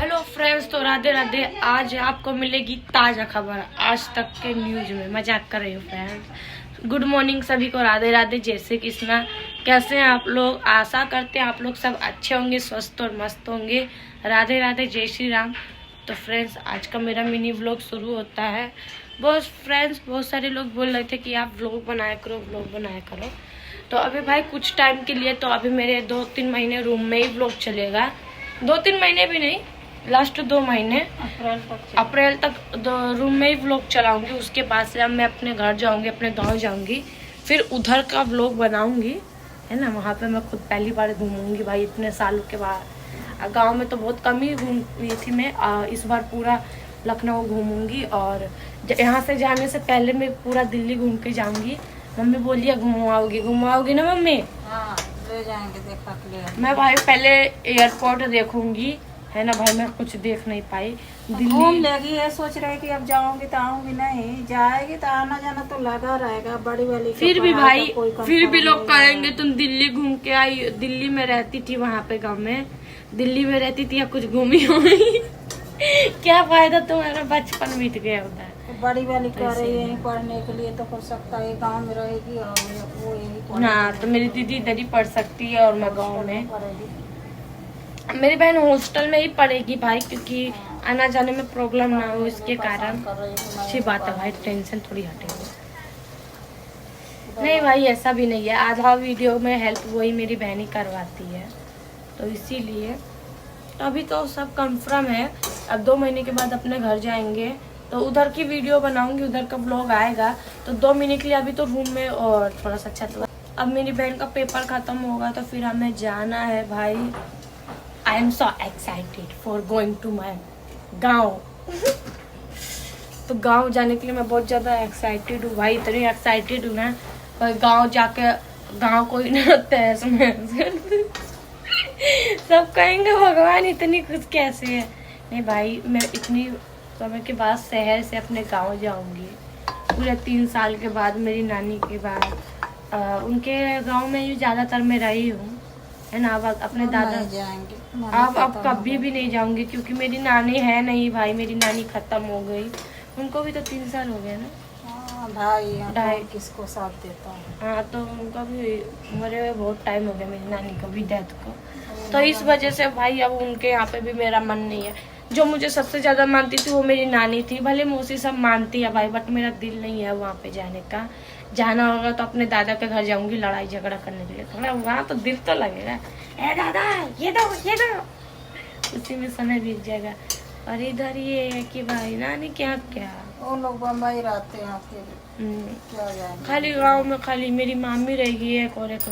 Hello friends, तो राधे राधे। आज आपको मिलेगी ताज़ा खबर आज तक के न्यूज में। मजाक कर रही हूँ फ्रेंड्स। गुड मॉर्निंग सभी को, राधे राधे, जय श्री कृष्णा। कैसे हैं आप लोग? आशा करते हैं आप लोग सब अच्छे होंगे, स्वस्थ और मस्त होंगे। राधे राधे, जय श्री राम। तो फ्रेंड्स, आज का मेरा मिनी व्लॉग शुरू होता है। बहुत सारे लोग बोल रहे थे कि आप व्लॉग बनाया करो। तो अभी भाई कुछ टाइम के लिए, तो अभी मेरे 2-3 महीने रूम में ही व्लॉग चलेगा। 2-3 महीने भी नहीं, लास्ट 2 महीने अप्रैल तक रूम में ही व्लॉग चलाऊंगी। उसके बाद से अब मैं अपने घर जाऊंगी, अपने गांव जाऊंगी, फिर उधर का व्लॉग बनाऊंगी, है ना। वहाँ पे मैं खुद पहली बार घूमूंगी भाई इतने सालों के बाद। गांव में तो बहुत कम ही घूमी थी मैं। इस बार पूरा लखनऊ घूमूंगी, और यहाँ से जाने से पहले मैं पूरा दिल्ली घूम के जाऊंगी। मम्मी बोलिए घुमाओगी ना मम्मी? हाँ, ले जाएंगे, देखा के ले। मैं भाई पहले एयरपोर्ट देखूंगी, है ना भाई। मैं कुछ देख नहीं पाई घूम दिल्ली। लेगी, ये सोच रही कि अब जाऊंगी तो आऊंगी नहीं, जाएगी तो आना जाना तो लगा रहेगा। बड़ी वाली फिर भी भाई, फिर भी लोग कहेंगे तुम दिल्ली घूम के आई। दिल्ली में रहती थी, वहाँ पे गाँव में दिल्ली में रहती थी, या कुछ घूमी होगी। क्या फायदा, तुम्हारा बचपन बीत गया होता है। बड़ी वाली कह रही है पढ़ने के लिए, तो हो सकता है गांव में रहेगी और वो यही हाँ, तो मेरी दीदी इधर ही पढ़ सकती है और मैं गाँव में। पढ़ेगी। मेरी बहन हॉस्टल में ही पढ़ेगी भाई, क्योंकि आना जाने में प्रॉब्लम ना हो इसके कारण। अच्छी बात है भाई, टेंशन थोड़ी हटेगी। नहीं भाई, ऐसा भी नहीं है। आधा वीडियो में हेल्प वही मेरी बहन ही करवाती है, तो इसीलिए तो अभी तो सब कंफर्म है। अब 2 महीने के बाद अपने घर जाएंगे, तो उधर की वीडियो बनाऊंगी, उधर का ब्लॉग आएगा। तो 2 महीने के लिए अभी तो रूम में और थोड़ा सा छत। अब मेरी बहन का पेपर खत्म होगा तो फिर हमें जाना है भाई। I am so excited for going to my गाँव। तो गाँव जाने के लिए मैं बहुत ज़्यादा एक्साइटेड हूँ भाई। इतनी एक्साइटेड हूँ ना, और गाँव जाके गाँव कोई ना तहस में सब कहेंगे भगवान इतनी खुश कैसे है। नहीं भाई, मैं इतनी समय के बाद शहर से अपने गांव जाऊंगी, पूरे 3 साल के बाद, मेरी नानी के बाद। उनके गांव में ही ज़्यादातर मैं रही हूँ, है ना। अब अपने दादा जाएंगे, अब कभी भी नहीं जाऊंगी, क्योंकि मेरी नानी है नहीं भाई। मेरी नानी खत्म हो गई, उनको भी तो 3 साल हो गए ना। ढाई किसको साथ देता है। हाँ, तो उनका भी मरे हुए बहुत टाइम हो गया, मेरी नानी को भी डेथ को। तो इस वजह से भाई अब उनके यहाँ पे भी मेरा मन नहीं है। जो मुझे सबसे ज़्यादा मानती थी वो मेरी नानी थी। भले मौसी सब मानती है भाई, बट मेरा दिल नहीं है वहाँ पे जाने का। जाना होगा तो अपने दादा के घर जाऊंगी लड़ाई झगड़ा करने के लिए, थोड़ा वहाँ तो दिल तो लगेगा। ए दादा, ये दो। उसी में समय बीत जाएगा। और इधर ये है कि भाई नानी क्या वो लोग बम्बई रहते हैं, फिर क्या जाएंगे। खाली गाँव में खाली मेरी मामी रहेगी एक, और एक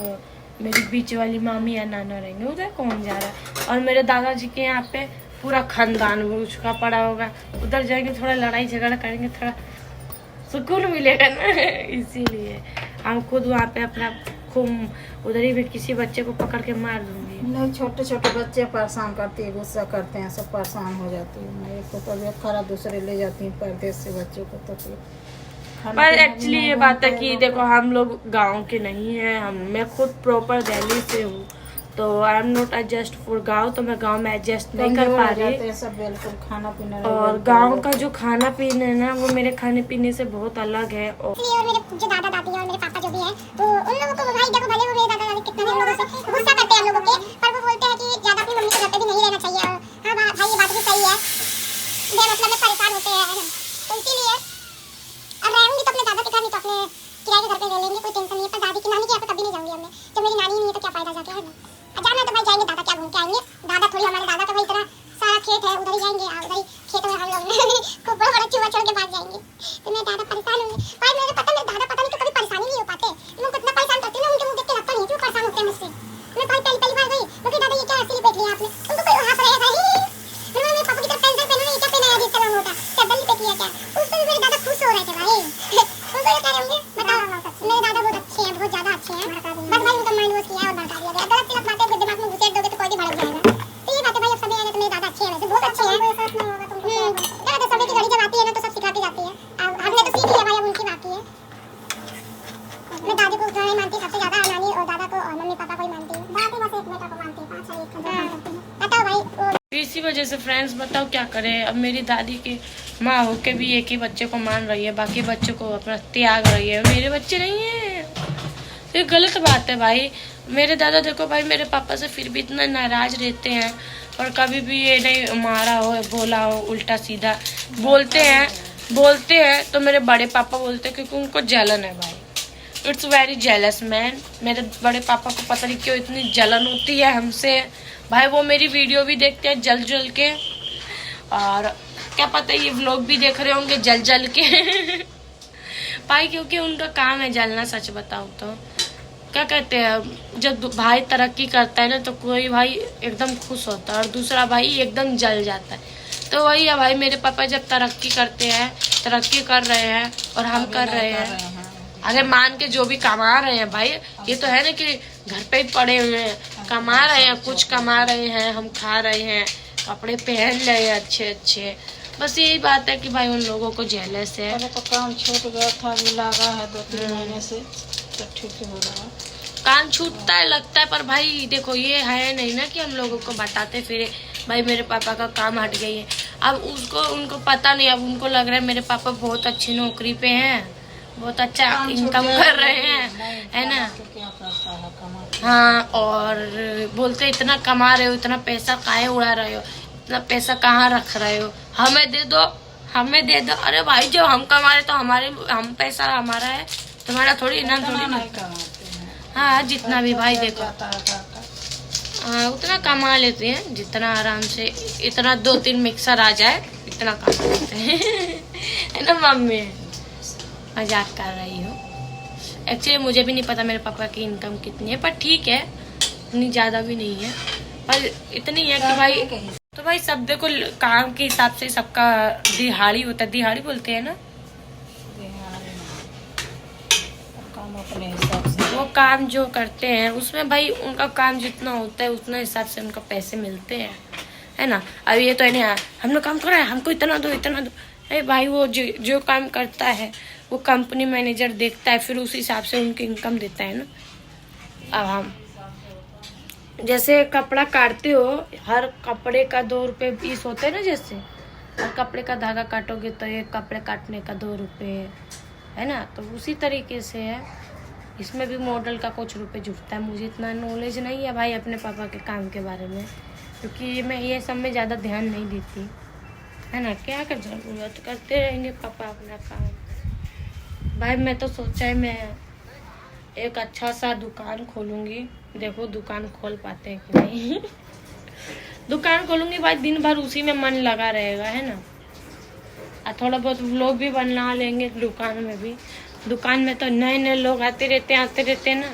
मेरी बीच वाली मामी या नाना रहेंगे। उधर कौन जा रहा है? और मेरे दादाजी के यहाँ पे पूरा खानदान उसका पड़ा होगा। उधर जाएंगे, थोड़ा लड़ाई झगड़ा करेंगे, थोड़ा सुकून मिलेगा ना। इसीलिए हम खुद वहाँ पे अपना खूब उधर ही भी किसी बच्चे को पकड़ के मार दूंगी। नहीं, छोटे छोटे बच्चे परेशान करती है, गुस्सा करते हैं, सब परेशान हो जाती है। मैं एक तो तबीयत खराब, दूसरे ले जाती हूँ परदेश से बच्चों को। तो पर एक्चुअली ये बात है कि देखो, हम लोग गांव के नहीं हैं। मैं खुद प्रॉपर दिल्ली से हूँ, तो I am not adjust for गाँव। तो मैं गांव में एडजस्ट नहीं कर पा रही। सब बिल्कुल खाना पीना, और गांव का जो खाना पीना है ना, वो मेरे खाने पीने से बहुत अलग है। और मेरे जो दादा दादी और मेरे पापा जो भी है, तो उन लोगों को भाई देखो, भले वो मेरे दादा दादी कितने भी हम लोगों से गुस्सा करते हैं हम लोगों के, पर वो बोलते हैं कि ज्यादा अपनी मम्मी के घर पे भी नहीं रहना चाहिए। और हाँ भाई, ये बात भी सही है, बेमतलब में परेशान होते हैं, तो इसीलिए अब रहूंगी तो अपने दादा के घर, नहीं तो अपने किराए के घर पे रह लेंगे, कोई टेंशन नहीं है। पर दादी की नानी के यहाँ पे कभी नहीं जाऊंगी मैं। जब मेरी नानी नहीं है तो क्या फायदा जाके, है ना। जाना तो भाई जाएंगे, दादा क्या घूम के आएंगे। दादा थोड़ी, हमारे दादा का भाई इतना सारा खेत है, उधर ही जाएंगे। उधर ही खेत में हम लोग खूब बड़ा चूहा छोड़ के भाग जाएंगे। तो मैं दादा परेशान होंगे भाई। मेरे दादा पता नहीं तो कभी परेशान ही नहीं हो पाते। मैं कितना परेशान करती हूँ ना, उनके मुंह देख के लगता नहीं है कि वो परेशान होते हैं मुझसे। मैं भाई पहली बार गई, क्योंकि दादा ये क्या असली पेट लिया आपने, उनको कोई हंस रहा है। मेरे पापा की तरफ पेंसिल पहना, ये क्या पहना है, अजीब कलम होता चद्दर पे किया क्या। उस पर मेरे दादा खुश हो रहे थे भाई। उनको ये कह रहे होंगे, बताओ मेरे दादा बहुत अच्छे हैं, बहुत ज्यादा अच्छे हैं, बस भाई उनका माइंड वॉश किया और भड़का दिया गया। गलत गलत बातें फिर दिमाग में घुसेड़ दोगे तो कोई भी भड़क जाएगा। तो ये बातें भाई अब सभी आएंगे तो मेरे दादा अच्छे हैं, वैसे बहुत अच्छे हैं। दादा सभी की घड़ी जब आती है ना, तो सब सिखाती जाती है। अब हमने तो सीख लिया भाई, अब उनकी बाकी है। मैं दादी को उतना नहीं मानती सबसे ज्यादा, नानी और दादा को और मम्मी पापा को ही मानती हूँ। दादी बस एक बेटा को मानती है, 5 बताओ भाई। इसी वजह से फ्रेंड्स बताओ क्या करें। अब मेरी दादी की माँ होके भी एक ही बच्चे को मान रही है, बाकी बच्चों को अपना त्याग रही है। मेरे बच्चे नहीं है, ये गलत बात है भाई। मेरे दादा देखो भाई मेरे पापा से फिर भी इतना नाराज रहते हैं, और कभी भी ये नहीं मारा हो बोला हो उल्टा सीधा बोलते हैं तो मेरे बड़े पापा बोलते हैं क्योंकि उनको जलन है भाई। It's very jealous man. मेरे बड़े पापा को पता नहीं क्यों इतनी जलन होती है हमसे भाई। वो मेरी वीडियो भी देखते हैं जल जल के, और क्या पता ये व्लॉग भी देख रहे होंगे जल जल के भाई, क्योंकि उनका काम है जलना। सच बताओ तो क्या कहते हैं, जब भाई तरक्की करता है ना तो कोई भाई एकदम खुश होता है और दूसरा भाई एकदम जल जाता है। तो वही है भाई, मेरे पापा जब तरक्की करते हैं, तरक्की कर रहे हैं और हम कर रहे हैं, अरे मान के जो भी कमा रहे हैं भाई, ये तो है ना कि घर पे ही पड़े हुए हैं, कमा रहे हैं, कुछ कमा रहे हैं, हम खा रहे हैं, कपड़े पहन रहे हैं अच्छे अच्छे। बस यही बात है कि भाई उन लोगों को जेलस है। पहले तो काम छूट गया था, अभी लगा है 2-3 महीने से तो ठीक हो रहा है। काम छूटता है लगता है, पर भाई देखो ये है नहीं ना कि हम लोगों को बताते फिरे भाई मेरे पापा का काम हट गई है। अब उनको पता नहीं, अब उनको लग रहा है मेरे पापा बहुत अच्छी नौकरी पे हैं, बहुत अच्छा इनकम कर रहे हैं, है ना। तो क्या करता है, कमा। हाँ, और बोलते इतना कमा रहे हो, इतना पैसा काहे उड़ा रहे हो, इतना पैसा कहाँ रख रहे हो, हमें दे दो, हमें दे दो। अरे भाई जब हम कमा रहे तो हम पैसा हमारा है, तुम्हारा थोड़ी ना, थोड़ी ना। हाँ जितना भी भाई देखो, हाँ उतना कमा लेते हैं जितना आराम से, इतना 2-3 मिक्सर आ जाए इतना कमा लेते हैं है ना मम्मी। मजाक कर रही हो। एक्चुअली मुझे भी नहीं पता मेरे पापा की इनकम कितनी है, पर ठीक है इतनी ज़्यादा भी नहीं है, पर इतनी है कि भाई, तो भाई सब देखो काम के हिसाब से सबका दिहाड़ी होता है, दिहाड़ी बोलते हैं ना, काम अपने हिसाब से। वो काम जो करते हैं उसमें भाई उनका काम जितना होता है उतना हिसाब से उनका पैसे मिलते हैं, है ना। अब ये तो है ना हम लोग काम कर रहे हैं हमको इतना दो इतना दो, अरे भाई वो जो काम करता है वो कंपनी मैनेजर देखता है, फिर उस हिसाब से उनकी इनकम देता है ना। अब हम जैसे कपड़ा काटते हो, हर कपड़े का 2 रुपये 20 होते हैं ना, जैसे हर कपड़े का धागा काटोगे तो एक कपड़े काटने का 2 रुपये, है ना। तो उसी तरीके से है, इसमें भी मॉडल का कुछ रुपए जुटता है। मुझे इतना नॉलेज नहीं है भाई अपने पापा के काम के बारे में, क्योंकि मैं ये सब में ज़्यादा ध्यान नहीं देती, है ना। क्या कर जरूरत, करते रहेंगे पापा अपना काम। भाई मैं तो सोचा है मैं एक अच्छा सा दुकान खोलूँगी, देखो दुकान खोल पाते हैं कि नहीं दुकान खोलूँगी भाई, दिन भर उसी में मन लगा रहेगा, है ना। और थोड़ा बहुत व्लॉग भी बना लेंगे दुकान में भी। दुकान में तो नए नए लोग आते रहते हैं ना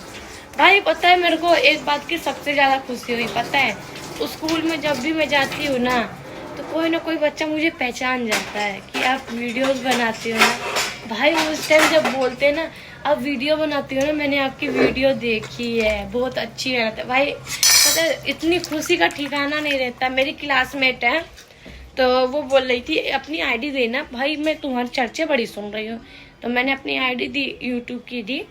भाई। पता है मेरे को एक बात की सबसे ज़्यादा खुशी हुई, पता है, स्कूल में जब भी मैं जाती हूँ ना तो कोई ना कोई बच्चा मुझे पहचान जाता है कि आप वीडियोस बनाती हो ना। भाई उस टाइम जब बोलते हैं ना आप वीडियो बनाती हो ना, मैंने आपकी वीडियो देखी है, बहुत अच्छी है भाई। पता है इतनी खुशी का ठिकाना नहीं रहता। मेरी क्लासमेट है तो वो बोल रही थी अपनी आईडी देना, भाई मैं तुम्हारे चर्चे बड़ी सुन रही हूँ, तो मैंने अपनी आईडी दी, यूट्यूब की दी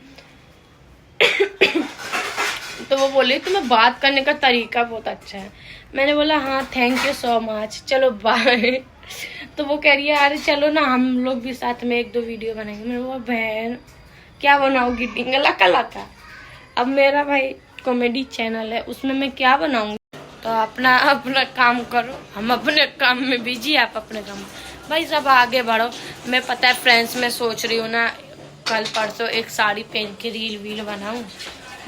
तो वो बोली तुम्हें बात करने का तरीका बहुत अच्छा है। मैंने बोला हाँ थैंक यू सो मच, चलो बाय तो वो कह रही है अरे चलो ना हम लोग भी साथ में 1-2 वीडियो बनाएंगे। मैंने बोला बहन क्या बनाऊंगी, डिंगला कलाका। अब मेरा भाई कॉमेडी चैनल है, उसमें मैं क्या बनाऊंगी। तो अपना काम करो, हम अपने काम में बिजी, आप अपने काम में भाई सब आगे बढ़ो। मैं पता है फ्रेंड्स में सोच रही हूँ ना कल परसों एक साड़ी पहन के रील बनाऊँ,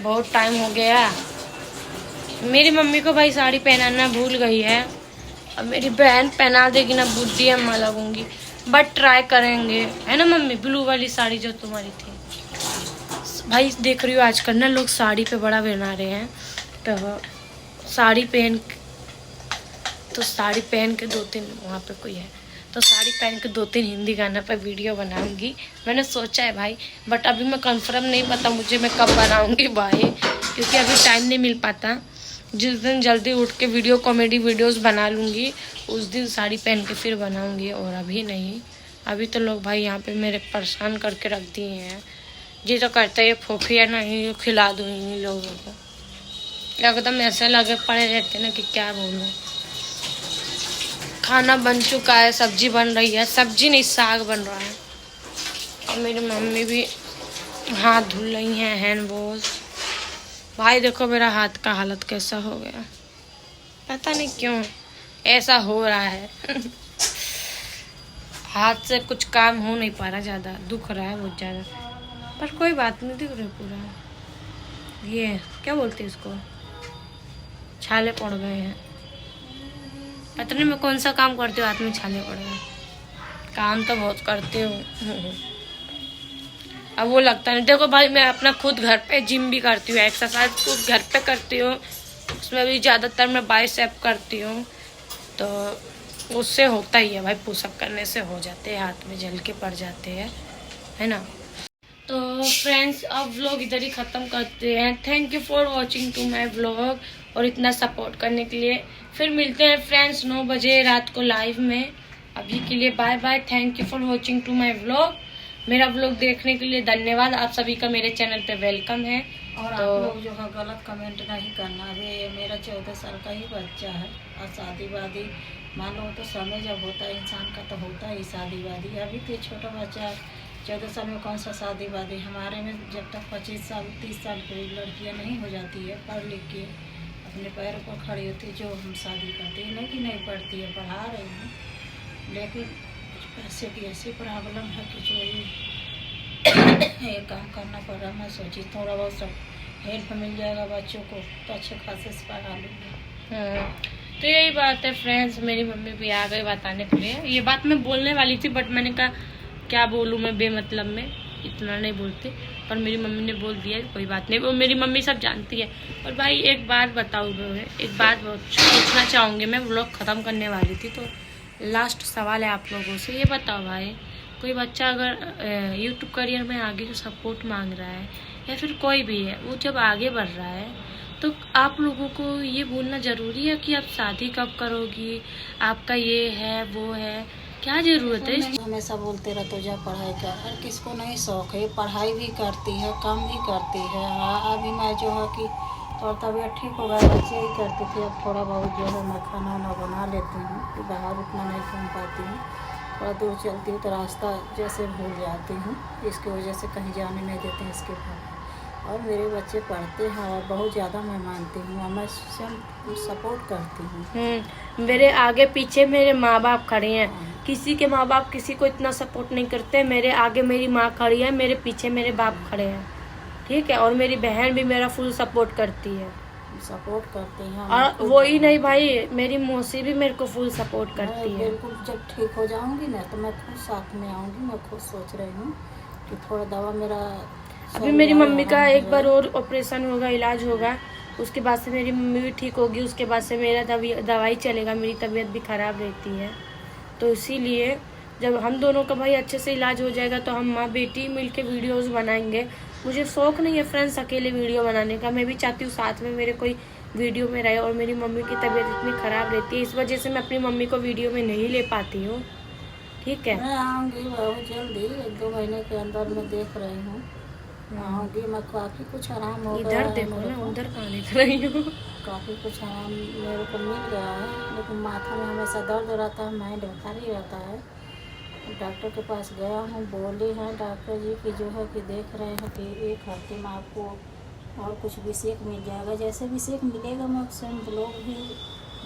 बहुत टाइम हो गया। मेरी मम्मी को भाई साड़ी पहनाना भूल गई है, अब मेरी बहन पहना देगी ना, बुद्धि अम्मा लगूंगी, बट ट्राई करेंगे, है ना मम्मी। ब्लू वाली साड़ी जो तुम्हारी थी भाई, देख रही हो आजकल ना लोग साड़ी पे बड़ा बना रहे हैं, तो साड़ी पहन के 2-3 वहाँ पे कोई है तो साड़ी पहन के 2-3 हिंदी गाना पे वीडियो बनाऊंगी मैंने सोचा है भाई। बट अभी मैं कंफर्म नहीं पता मुझे मैं कब बनाऊंगी भाई, क्योंकि अभी टाइम नहीं मिल पाता। जिस दिन जल्दी उठ के कॉमेडी वीडियोस बना लूँगी उस दिन साड़ी पहन के फिर बनाऊंगी, और अभी नहीं। अभी तो लोग भाई यहाँ पे मेरे परेशान करके रख दिए हैं, जी तो करते ये फोफिया नहीं खिला दूँ इन लोगों को, एकदम ऐसे लगे पड़े रहते ना कि क्या बोलूँ। खाना बन चुका है, सब्जी बन रही है, सब्जी नहीं साग बन रहा है। और मेरी मम्मी भी हाथ धुल रही हैं हैंड वॉश। भाई देखो मेरा हाथ का हालत कैसा हो गया, पता नहीं क्यों ऐसा हो रहा है। हाथ से कुछ काम हो नहीं पा रहा, ज़्यादा दुख रहा है बहुत ज़्यादा, पर कोई बात नहीं, दिख रहा पूरा। ये क्या बोलते हैं इसको, छाले पड़ गए हैं। पता नहीं मैं कौन सा काम करती हूँ हाथ में छाले पड़ गए। काम तो बहुत करती हूँ, अब वो लगता नहीं। देखो भाई मैं अपना खुद घर पे जिम भी करती हूँ, एक्सरसाइज खुद घर पे करती हूँ, उसमें भी ज़्यादातर मैं बाइसेप करती हूँ, तो उससे होता ही है भाई, पुशअप करने से हो जाते हैं, हाथ में जल के पड़ जाते हैं, है ना। तो फ्रेंड्स अब व्लॉग इधर ही ख़त्म करते हैं। Thank you for watching to my vlog और इतना सपोर्ट करने के लिए। फिर मिलते हैं फ्रेंड्स 9 बजे रात को लाइव में। अभी के लिए bye bye. Thank you for watching to my vlog. मेरा व्लॉग देखने के लिए धन्यवाद। आप सभी का मेरे चैनल पे वेलकम है। और तो आप लोग जो है गलत कमेंट नहीं करना। अभी मेरा 14 साल का ही बच्चा है और शादी वादी मान लो तो समय जब होता है इंसान का तो होता ही शादी वादी। अभी तो छोटा बच्चा है 14 साल में कौन सा शादी वादी। हमारे में जब तक 25 साल 30 साल की लड़कियां नहीं हो जाती है पढ़ लिख के अपने पैरों पर खड़ी होती जो हम शादी करते हैं, नहीं कि नहीं पढ़ती है, पढ़ा रही हूँ, लेकिन पैसे की ऐसी प्रॉब्लम है कि जो ये काम करना पड़ रहा। मैं सोची थोड़ा बहुत सब हेल्प मिल जाएगा बच्चों को तो अच्छे खासे से पढ़ा लूँगी। तो यही बात है फ्रेंड्स, मेरी मम्मी भी आ गई बताने के लिए। ये बात मैं बोलने वाली थी बट मैंने कहा क्या बोलूँ मैं बेमतलब में, इतना नहीं बोलती, पर मेरी मम्मी ने बोल दिया कोई बात नहीं, वो मेरी मम्मी सब जानती है। और भाई एक बात बताऊँ, एक बात पूछना चाहूँगी मैं, व्लॉग ख़त्म करने वाली थी तो लास्ट सवाल है आप लोगों से। ये बताओ भाई, कोई बच्चा अगर यूट्यूब करियर में आगे सपोर्ट मांग रहा है या फिर कोई भी है, वो जब आगे बढ़ रहा है तो आप लोगों को ये बोलना ज़रूरी है कि आप शादी कब करोगी, आपका ये है वो है, क्या ज़रूरत है? हमेशा बोलते रहते जा पढ़ाई कर, हर किसको नहीं शौक है, पढ़ाई भी करती है काम भी करती है। हाँ अभी मैं जो है कि और तबीयत ठीक हो गया, बच्चे ही करती थी, अब थोड़ा बहुत जो है मैं खाना वाना बना लेती हूँ कि बाहर उतना नहीं घूम पाती हूँ, थोड़ा दूर चलती हूँ तो रास्ता जैसे भूल जाती हूँ, इसकी वजह से कहीं जाने नहीं देते हैं इसके बाद। और मेरे बच्चे पढ़ते हैं और बहुत ज़्यादा मैं मानती हूँ और मैं सपोर्ट करती हूँ। मेरे आगे पीछे मेरे माँ बाप खड़े हैं, किसी के माँ बाप किसी को इतना सपोर्ट नहीं करते। मेरे आगे मेरी माँ खड़ी है, मेरे पीछे मेरे बाप खड़े हैं, ठीक है, और मेरी बहन भी मेरा फुल सपोर्ट करती है, सपोर्ट करते हैं। और वो ही नहीं भाई, मेरी मौसी भी मेरे को फुल सपोर्ट करती है। बिल्कुल जब ठीक हो जाऊंगी ना तो मैं खुद साथ में आऊंगी। मैं खुद सोच रही हूँ कि थोड़ा दवा मेरा अभी मेरी मम्मी का एक बार और ऑपरेशन होगा, इलाज होगा, उसके बाद से मेरी मम्मी भी ठीक होगी, उसके बाद से मेरा दवाई चलेगा। मेरी तबीयत भी ख़राब रहती है, तो इसीलिए जब हम दोनों का भाई अच्छे से इलाज हो जाएगा तो हम माँ बेटी मिलके वीडियोस बनाएंगे। मुझे शौक नहीं है फ्रेंड्स अकेले वीडियो बनाने का, मैं भी चाहती हूँ साथ में मेरे कोई वीडियो में रहे। और मेरी मम्मी की तबीयत इतनी ख़राब रहती है, इस वजह से मैं अपनी मम्मी को वीडियो में नहीं ले पाती हूँ, ठीक है। मैं आऊँगी बहुत जल्दी, 1-2 महीने के अंदर मैं देख रही हूँ आऊँगी। मैं काफ़ी कुछ आराम हो गया है, इधर देखो ना, उधर कहाँ देख रही हूँ। काफ़ी कुछ आराम मेरे को मिल गया है, लेकिन माथा में हमेशा दर्द रहता है, माइंड भारी रहता है। डॉक्टर के पास गया हूँ, बोले हैं डॉक्टर जी कि जो है कि देख रहे हैं कि 1 हफ्ते में आपको और कुछ विशेष मिल जाएगा। जैसे विशेष मिलेगा मैं उससे ब्लॉग भी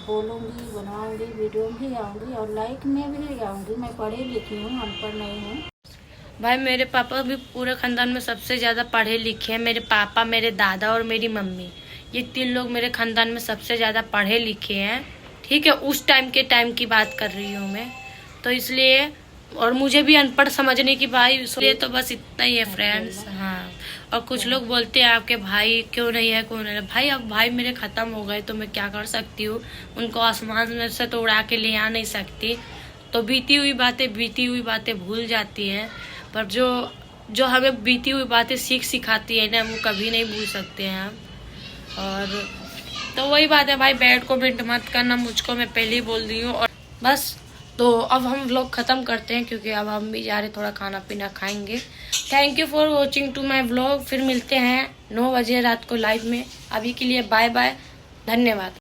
बोलूँगी, बनाऊँगी, वीडियो भी आऊँगी और लाइक में भी आऊँगी। मैं पढ़ी लिखी हूँ, अनपढ़ नहीं हूँ। भाई मेरे पापा भी पूरे ख़ानदान में सबसे ज़्यादा पढ़े लिखे हैं। मेरे पापा, मेरे दादा और मेरी मम्मी, ये 3 लोग मेरे ख़ानदान में सबसे ज़्यादा पढ़े लिखे हैं, ठीक है। उस टाइम की बात कर रही हूँ मैं, तो इसलिए, और मुझे भी अनपढ़ समझने की भाई, इसलिए तो बस इतना ही है फ्रेंड्स। हाँ, और कुछ लोग बोलते हैं आपके भाई क्यों नहीं है, क्यों नहीं है। भाई अब भाई मेरे ख़त्म हो गए तो मैं क्या कर सकती हूँ, उनको आसमान में से तो उड़ा के ले आ नहीं सकती। तो बीती हुई बातें भूल जाती हैं, पर जो हमें बीती हुई बातें सिखाती है ना, वो कभी नहीं भूल सकते हैं हम। और तो वही बात है भाई, बैड कमेंट मत करना मुझको, मैं पहले ही बोल दी हूँ। और बस तो अब हम व्लॉग ख़त्म करते हैं क्योंकि अब हम भी जा रहे थोड़ा खाना पीना खाएंगे। Thank you for watching to my vlog. फिर मिलते हैं 9 बजे रात को लाइव में। अभी के लिए बाय बाय, धन्यवाद।